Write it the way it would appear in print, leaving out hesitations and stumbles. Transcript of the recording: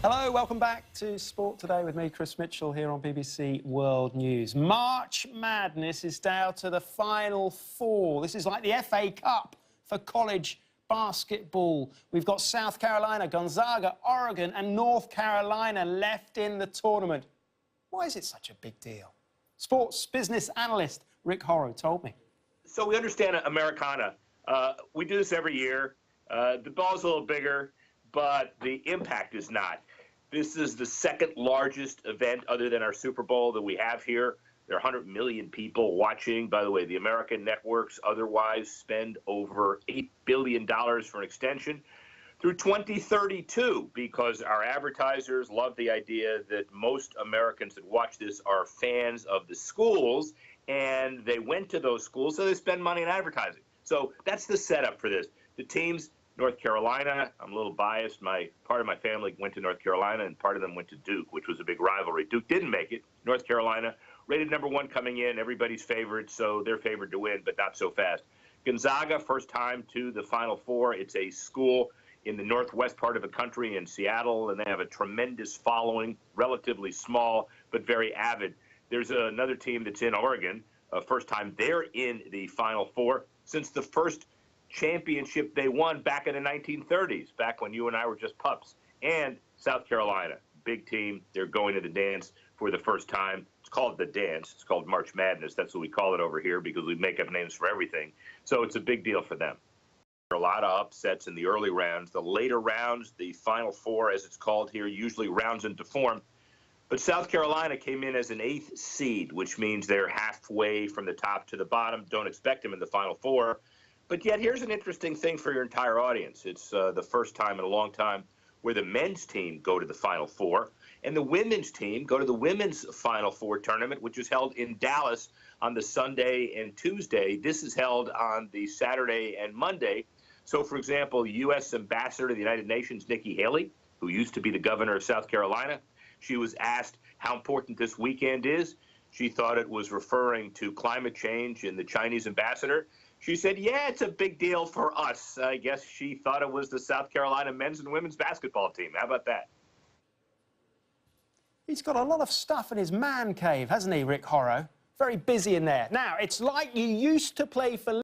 Hello, welcome back to Sport Today with me, Chris Mitchell, here on BBC World News. March Madness is down to the final four. This is like the FA Cup for college basketball. We've got South Carolina, Gonzaga, Oregon and North Carolina left in the tournament. Why is it such a big deal? Sports business analyst Rick Horrow told me. So we understand Americana. We do this every year. The ball's a little bigger, but the impact is not. This is the second largest event other than our Super Bowl that we have here. There are 100 million people watching. By the way, the American networks otherwise spend over $8 billion for an extension through 2032 because our advertisers love the idea that most Americans that watch this are fans of the schools, and they went to those schools, so they spend money on advertising. So that's the setup for this. The teams, North Carolina, I'm a little biased. Part of my family went to North Carolina, and part of them went to Duke, which was a big rivalry. Duke didn't make it. North Carolina, rated #1 coming in, everybody's favorite, so they're favored to win, but not so fast. Gonzaga, first time to the Final Four. It's a school in the northwest part of the country in Seattle, and they have a tremendous following, relatively small, but very avid. There's another team that's in Oregon, first time they're in the Final Four since the first championship they won back in the 1930s, back when you and I were just pups. And South Carolina, big team. They're going to the dance for the first time. It's called the dance. It's called March Madness. That's what we call it over here because we make up names for everything. So it's a big deal for them. There are a lot of upsets in the early rounds. The later rounds, the Final Four, as it's called here, usually rounds into form. But South Carolina came in as an 8th seed, which means they're halfway from the top to the bottom. Don't expect them in the Final Four. But yet, here's an interesting thing for your entire audience. It's the first time in a long time where the men's team go to the Final Four, and the women's team go to the Women's Final Four tournament, which is held in Dallas on the Sunday and Tuesday. This is held on the Saturday and Monday. So, for example, U.S. Ambassador to the United Nations, Nikki Haley, who used to be the governor of South Carolina, she was asked how important this weekend is. She thought it was referring to climate change and the Chinese ambassador. She said, yeah, it's a big deal for us. I guess she thought it was the South Carolina men's and women's basketball team. How about that? He's got a lot of stuff in his man cave, hasn't he, Rick Horrow? Very busy in there. Now, it's like you used to play for